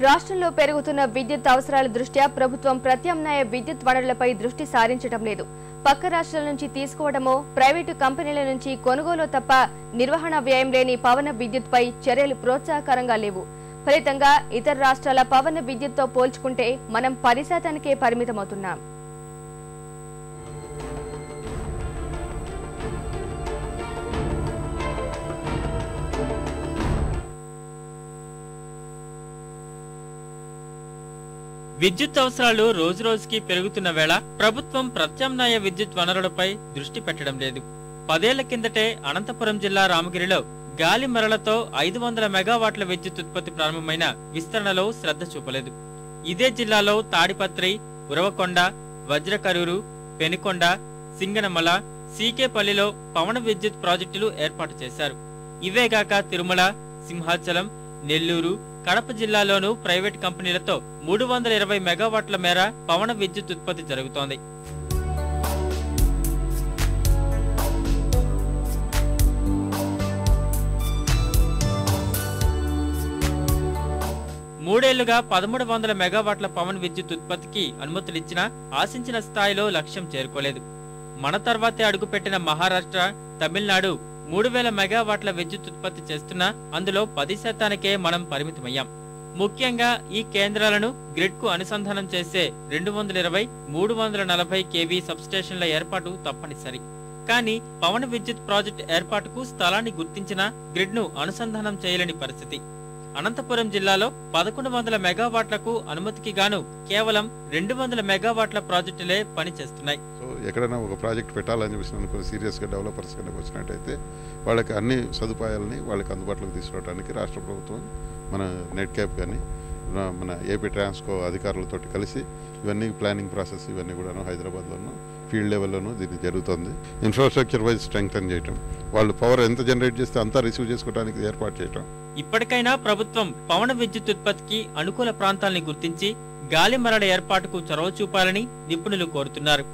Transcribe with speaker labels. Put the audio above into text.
Speaker 1: రాష్ట్రంలో పెరుగుతున్న విద్యుత్ అవసరాల దృష్ట్యా ప్రభుత్వం ప్రత్యామ్నాయ విద్యుత్ వనరులపై దృష్టి సారించడం లేదు. పక్క రాష్ట్రాల నుంచి తీసుకోవడమో ప్రైవేటు కంపెనీల నుంచి కొనుగోలు తప్ప నిర్వహణ వ్యయం లేని పవన విద్యుత్ పై చర్యలు ప్రోత్సాహకరంగా లేవు. ఫలితంగా ఇతర రాష్ట్రాల పవన విద్యుత్తో పోల్చుకుంటే మనం 10%కే పరిమితమవుతున్నాం.
Speaker 2: విద్యుత్ అవసరాలు రోజురోజుకి పెరుగుతున్న వేళ ప్రభుత్వం ప్రత్యామ్నాయ విద్యుత్ వనరులపై దృష్టి పెట్టడం లేదు. 10 ఏళ్ల కిందటే అనంతపురం జిల్లా రామగిరిలో గాలి మరలతో 500 మెగావాట్ల విద్యుత్ ఉత్పత్తి ప్రారంభమైన విస్తరణలో శ్రద్ధ చూపలేదు. ఇదే జిల్లాలో తాడిపత్రి, ఉరవకొండ, వజ్రకరూరు, పెనుకొండ, సింగనమల, సీకేపల్లిలో పవన విద్యుత్ ప్రాజెక్టులు ఏర్పాటు చేశారు. ఇవేగాక తిరుమల, సింహాచలం, నెల్లూరు, కడప జిల్లాలోనూ ప్రైవేట్ కంపెనీలతో 320 మెగావాట్ల మేర పవన విద్యుత్ ఉత్పత్తి జరుగుతోంది. మూడేళ్లుగా 1300 మెగావాట్ల పవన్ విద్యుత్ ఉత్పత్తికి అనుమతులిచ్చినా ఆశించిన స్థాయిలో లక్ష్యం చేరుకోలేదు. మన తర్వాతే అడుగుపెట్టిన మహారాష్ట్ర, తమిళనాడు 3000 మెగావాట్ల విద్యుత్ ఉత్పత్తి చేస్తున్నా అందులో 10%కే మనం పరిమితమయ్యాం. ముఖ్యంగా ఈ కేంద్రాలను గ్రిడ్ కు అనుసంధానం చేసే 220, 340 kV సబ్స్టేషన్ల ఏర్పాటు తప్పనిసరి. కానీ పవన విద్యుత్ ప్రాజెక్టు ఏర్పాటుకు స్థలాన్ని గుర్తించినా గ్రిడ్ ను అనుసంధానం చేయలేని పరిస్థితి. అనంతపురం జిల్లాలో 1100 మెగావాట్లకు అనుమతికి గాను కేవలం 200 మెగావాట్ల ప్రాజెక్టులే పనిచేస్తున్నాయి.
Speaker 3: సో ఎక్కడైనా ఒక ప్రాజెక్ట్ పెట్టాలని చెప్పి అనుకుని సీరియస్గా డెవలపర్స్ కనుక వచ్చినట్టయితే వాళ్ళకి అన్ని సదుపాయాలని వాళ్ళకి అందుబాటులోకి తీసుకురావడానికి రాష్ట్ర ప్రభుత్వం మన నెట్ క్యాప్ కానీ మన ఏపీ ట్రాన్స్కో అధికారులతో కలిసి ఇవన్నీ ప్లానింగ్ ప్రాసెస్ ఇవన్నీ కూడా హైదరాబాద్లోనూ ఫీల్డ్ లెవెల్లోనూ దీన్ని జరుగుతుంది. ఇన్ఫ్రాస్ట్రక్చర్ వైజ్ స్ట్రెంగ్తన్ చేయటం, వాళ్ళు పవర్ ఎంత జనరేట్ చేస్తే అంతా రిసీవ్ చేసుకోవడానికి ఏర్పాటు చేయటం.
Speaker 2: ఇప్పటికైనా ప్రభుత్వం పవన విద్యుత్ ఉత్పత్తికి అనుకూల ప్రాంతాల్ని గుర్తించి గాలి మరల ఏర్పాటుకు చొరవ చూపాలని నిపుణులు కోరుతున్నారు.